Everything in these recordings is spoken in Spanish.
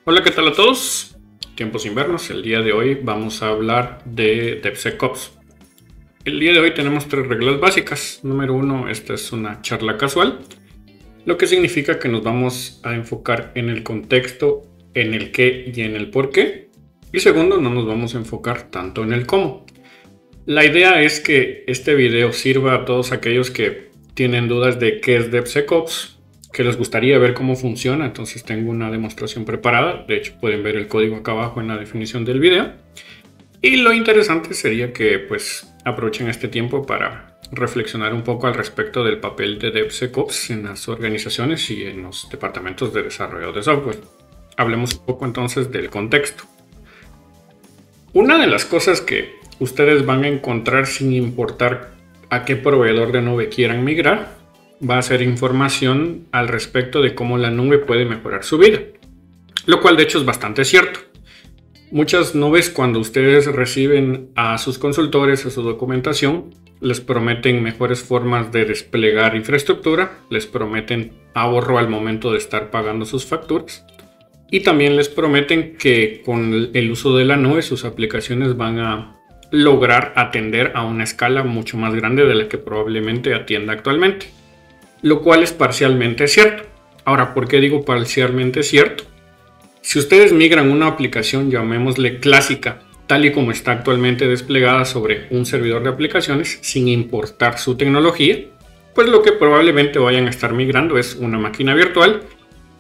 Hola, ¿qué tal a todos? Tiempos sin vernos. El día de hoy vamos a hablar de DevSecOps. El día de hoy tenemos tres reglas básicas. Número uno, esta es una charla casual, lo que significa que nos vamos a enfocar en el contexto, en el qué y en el por qué. Y segundo, no nos vamos a enfocar tanto en el cómo. La idea es que este video sirva a todos aquellos que tienen dudas de qué es DevSecOps, que les gustaría ver cómo funciona. Entonces tengo una demostración preparada. De hecho, pueden ver el código acá abajo en la definición del video. Y lo interesante sería que pues aprovechen este tiempo para reflexionar un poco al respecto del papel de DevSecOps en las organizaciones y en los departamentos de desarrollo de software. Hablemos un poco entonces del contexto. Una de las cosas que ustedes van a encontrar sin importar a qué proveedor de nube quieran migrar va a ser información al respecto de cómo la nube puede mejorar su vida, lo cual de hecho es bastante cierto. Muchas nubes, cuando ustedes reciben a sus consultores, a su documentación, les prometen mejores formas de desplegar infraestructura, les prometen ahorro al momento de estar pagando sus facturas y también les prometen que con el uso de la nube sus aplicaciones van a lograr atender a una escala mucho más grande de la que probablemente atienda actualmente, lo cual es parcialmente cierto. Ahora, ¿por qué digo parcialmente cierto? Si ustedes migran una aplicación, llamémosle clásica, tal y como está actualmente desplegada sobre un servidor de aplicaciones, sin importar su tecnología, pues lo que probablemente vayan a estar migrando es una máquina virtual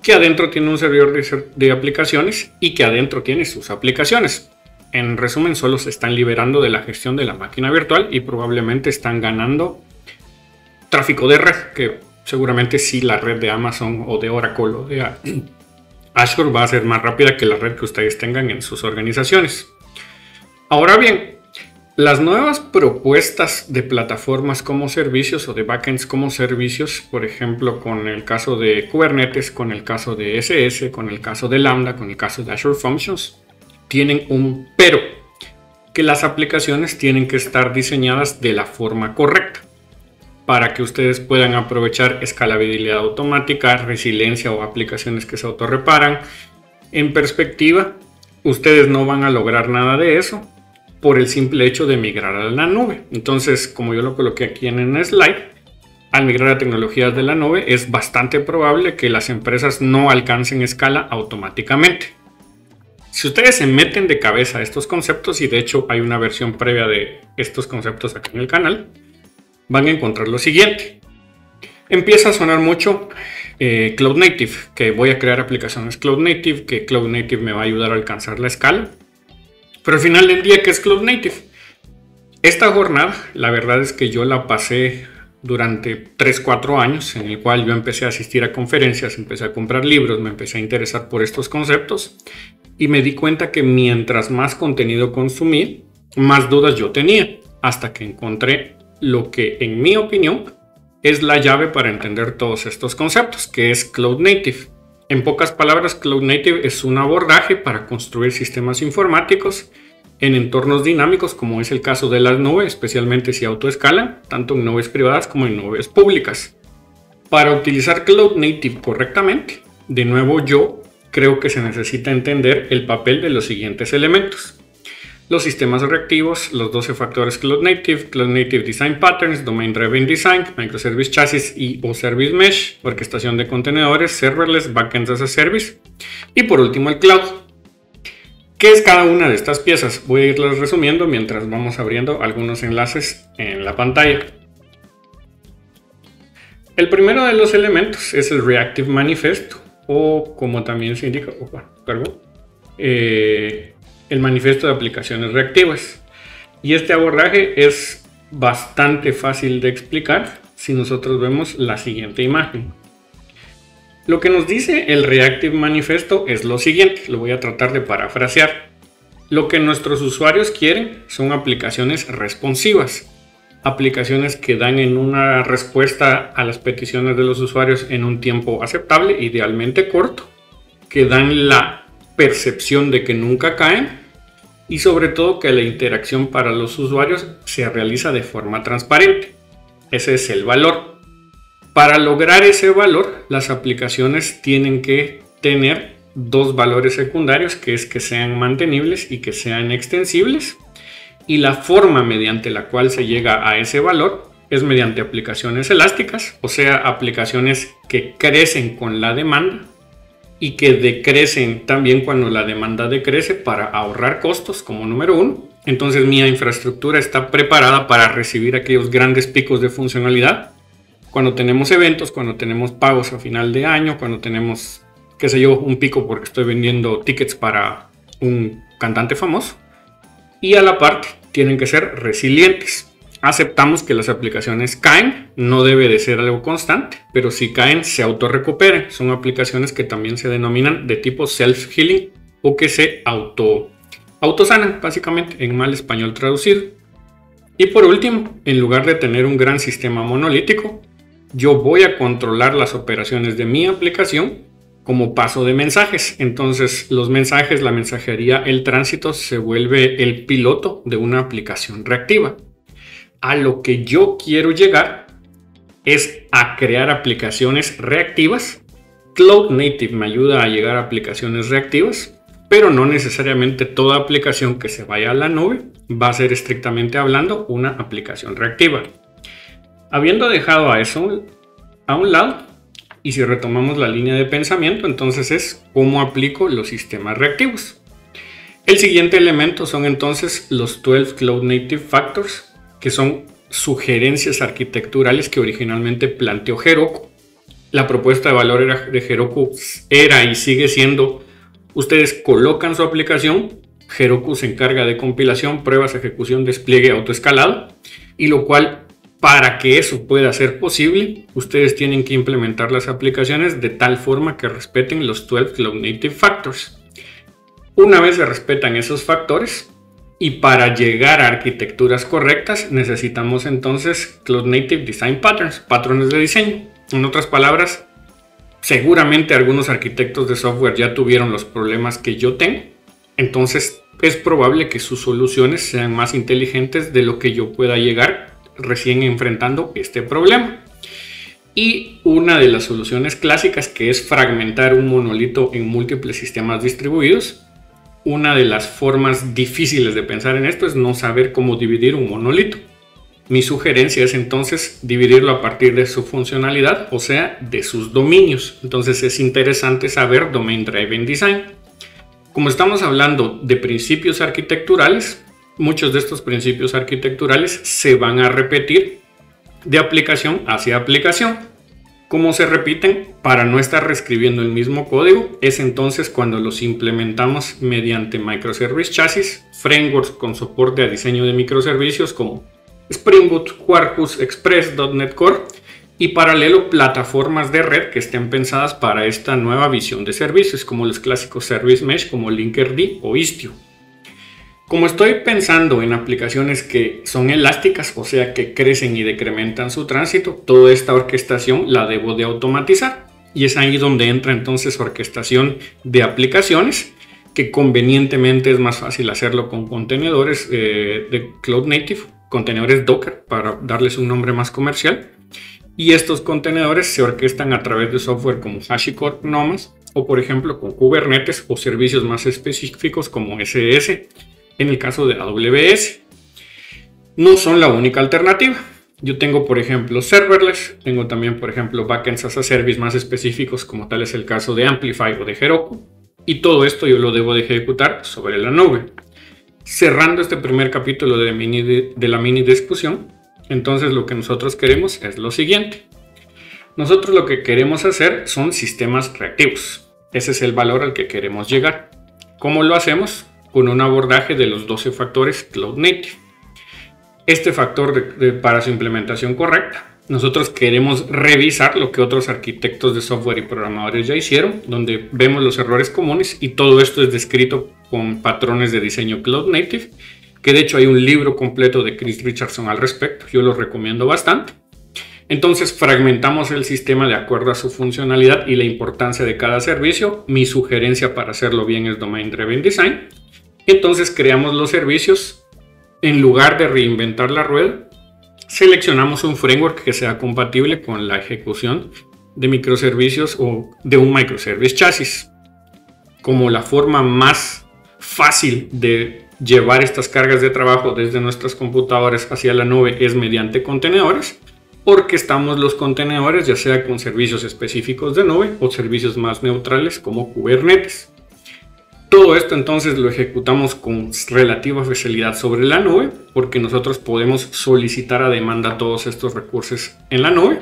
que adentro tiene un servidor de aplicaciones y que adentro tiene sus aplicaciones. En resumen, solo se están liberando de la gestión de la máquina virtual y probablemente están ganando tráfico de red, que seguramente sí la red de Amazon o de Oracle o de Azure va a ser más rápida que la red que ustedes tengan en sus organizaciones. Ahora bien, las nuevas propuestas de plataformas como servicios o de backends como servicios, por ejemplo, con el caso de Kubernetes, con el caso de SS, con el caso de Lambda, con el caso de Azure Functions, tienen un pero, que las aplicaciones tienen que estar diseñadas de la forma correcta para que ustedes puedan aprovechar escalabilidad automática, resiliencia o aplicaciones que se autorreparan. En perspectiva, ustedes no van a lograr nada de eso por el simple hecho de migrar a la nube. Entonces, como yo lo coloqué aquí en el slide, al migrar a tecnologías de la nube es bastante probable que las empresas no alcancen escala automáticamente. Si ustedes se meten de cabeza a estos conceptos, y de hecho hay una versión previa de estos conceptos aquí en el canal, van a encontrar lo siguiente. Empieza a sonar mucho Cloud Native, que voy a crear aplicaciones Cloud Native, que Cloud Native me va a ayudar a alcanzar la escala. Pero al final del día, ¿qué es Cloud Native? Esta jornada, la verdad es que yo la pasé durante 3-4 años, en el cual yo empecé a asistir a conferencias, empecé a comprar libros, me empecé a interesar por estos conceptos y me di cuenta que mientras más contenido consumí, más dudas yo tenía, hasta que encontré lo que en mi opinión es la llave para entender todos estos conceptos, que es Cloud Native. En pocas palabras, Cloud Native es un abordaje para construir sistemas informáticos en entornos dinámicos, como es el caso de las nubes, especialmente si autoescalan, tanto en nubes privadas como en nubes públicas. Para utilizar Cloud Native correctamente, de nuevo yo creo que se necesita entender el papel de los siguientes elementos: los sistemas reactivos, los 12 factores Cloud Native Design Patterns, Domain Driven Design, Microservice Chassis y o Service Mesh, orquestación de contenedores, serverless, backends as a service y por último el cloud. ¿Qué es cada una de estas piezas? Voy a irlas resumiendo mientras vamos abriendo algunos enlaces en la pantalla. El primero de los elementos es el Reactive Manifesto, o como también se indica, el manifiesto de aplicaciones reactivas. Y este abordaje es bastante fácil de explicar si nosotros vemos la siguiente imagen. Lo que nos dice el Reactive Manifesto es lo siguiente, lo voy a tratar de parafrasear. Lo que nuestros usuarios quieren son aplicaciones responsivas, aplicaciones que dan en una respuesta a las peticiones de los usuarios en un tiempo aceptable, idealmente corto, que dan la percepción de que nunca caen y sobre todo que la interacción para los usuarios se realiza de forma transparente. Ese es el valor. Para lograr ese valor, las aplicaciones tienen que tener dos valores secundarios, que es que sean mantenibles y que sean extensibles. Y la forma mediante la cual se llega a ese valor es mediante aplicaciones elásticas, o sea, aplicaciones que crecen con la demanda y que decrecen también cuando la demanda decrece para ahorrar costos como número uno. Entonces mi infraestructura está preparada para recibir aquellos grandes picos de funcionalidad. Cuando tenemos eventos, cuando tenemos pagos a final de año, cuando tenemos, qué sé yo, un pico porque estoy vendiendo tickets para un cantante famoso. Y a la parte tienen que ser resilientes. Aceptamos que las aplicaciones caen, no debe de ser algo constante, pero si caen se autorrecuperan. Son aplicaciones que también se denominan de tipo self-healing o que se autosanan, básicamente, en mal español traducido. Y por último, en lugar de tener un gran sistema monolítico, yo voy a controlar las operaciones de mi aplicación como paso de mensajes. Entonces los mensajes, la mensajería, el tránsito se vuelve el piloto de una aplicación reactiva. A lo que yo quiero llegar es a crear aplicaciones reactivas. Cloud Native me ayuda a llegar a aplicaciones reactivas, pero no necesariamente toda aplicación que se vaya a la nube va a ser, estrictamente hablando, una aplicación reactiva. Habiendo dejado a eso a un lado, y si retomamos la línea de pensamiento, entonces es cómo aplico los sistemas reactivos. El siguiente elemento son entonces los 12 Cloud Native Factors, que son sugerencias arquitecturales que originalmente planteó Heroku. La propuesta de valor de Heroku era y sigue siendo: ustedes colocan su aplicación, Heroku se encarga de compilación, pruebas, ejecución, despliegue, autoescalado, y lo cual, para que eso pueda ser posible, ustedes tienen que implementar las aplicaciones de tal forma que respeten los 12 Cloud Native Factors. Una vez se respetan esos factores, y para llegar a arquitecturas correctas, necesitamos entonces Cloud Native Design Patterns, patrones de diseño. En otras palabras, seguramente algunos arquitectos de software ya tuvieron los problemas que yo tengo, entonces es probable que sus soluciones sean más inteligentes de lo que yo pueda llegar recién enfrentando este problema. Y una de las soluciones clásicas, que es fragmentar un monolito en múltiples sistemas distribuidos. Una de las formas difíciles de pensar en esto es no saber cómo dividir un monolito. Mi sugerencia es entonces dividirlo a partir de su funcionalidad, o sea, de sus dominios. Entonces es interesante saber Domain Driven Design. Como estamos hablando de principios arquitecturales, muchos de estos principios arquitecturales se van a repetir de aplicación hacia aplicación. ¿Cómo se repiten? Para no estar reescribiendo el mismo código, es entonces cuando los implementamos mediante microservice chassis, frameworks con soporte a diseño de microservicios como Spring Boot, Quarkus, Express, .NET Core, y paralelo plataformas de red que estén pensadas para esta nueva visión de servicios, como los clásicos Service Mesh como Linkerd o Istio. Como estoy pensando en aplicaciones que son elásticas, o sea que crecen y decrementan su tránsito, toda esta orquestación la debo de automatizar. Y es ahí donde entra entonces orquestación de aplicaciones, que convenientemente es más fácil hacerlo con contenedores de Cloud Native, contenedores Docker, para darles un nombre más comercial. Y estos contenedores se orquestan a través de software como HashiCorp Nomas, o por ejemplo con Kubernetes o servicios más específicos como SS. En el caso de AWS, no son la única alternativa. Yo tengo, por ejemplo, serverless, tengo también, por ejemplo, backends as a service más específicos, como tal es el caso de Amplify o de Heroku, y todo esto yo lo debo de ejecutar sobre la nube. Cerrando este primer capítulo de la mini discusión, entonces lo que nosotros queremos es lo siguiente. Nosotros lo que queremos hacer son sistemas reactivos. Ese es el valor al que queremos llegar. ¿Cómo lo hacemos? Con un abordaje de los 12 factores Cloud Native. Este factor para su implementación correcta, nosotros queremos revisar lo que otros arquitectos de software y programadores ya hicieron, donde vemos los errores comunes, y todo esto es descrito con patrones de diseño Cloud Native, que de hecho hay un libro completo de Chris Richardson al respecto, yo lo recomiendo bastante. Entonces fragmentamos el sistema de acuerdo a su funcionalidad y la importancia de cada servicio. Mi sugerencia para hacerlo bien es Domain Driven Design. Entonces creamos los servicios. En lugar de reinventar la rueda, seleccionamos un framework que sea compatible con la ejecución de microservicios o de un microservice chassis. como la forma más fácil de llevar estas cargas de trabajo desde nuestras computadoras hacia la nube es mediante contenedores, porque estamos los contenedores ya sea con servicios específicos de nube o servicios más neutrales como Kubernetes. Todo esto entonces lo ejecutamos con relativa facilidad sobre la nube, porque nosotros podemos solicitar a demanda todos estos recursos en la nube.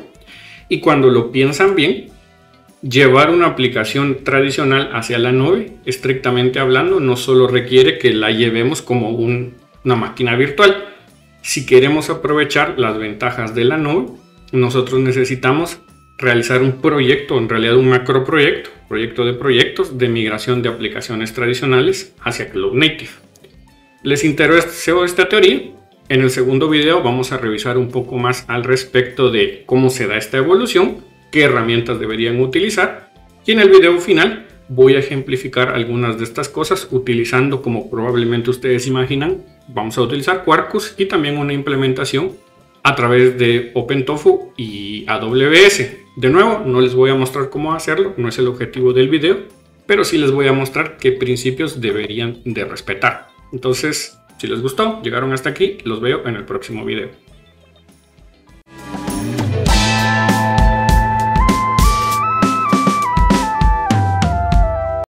Y cuando lo piensan bien, llevar una aplicación tradicional hacia la nube, estrictamente hablando, no solo requiere que la llevemos como una máquina virtual. Si queremos aprovechar las ventajas de la nube, nosotros necesitamos realizar un proyecto, en realidad un macroproyecto, proyecto de proyectos de migración de aplicaciones tradicionales hacia Cloud Native. ¿Les interesó esta teoría? En el segundo video vamos a revisar un poco más al respecto de cómo se da esta evolución, qué herramientas deberían utilizar, y en el video final voy a ejemplificar algunas de estas cosas utilizando, como probablemente ustedes imaginan, vamos a utilizar Quarkus y también una implementación a través de OpenTofu y AWS. De nuevo, no les voy a mostrar cómo hacerlo, no es el objetivo del video, pero sí les voy a mostrar qué principios deberían de respetar. Entonces, si les gustó, llegaron hasta aquí, los veo en el próximo video.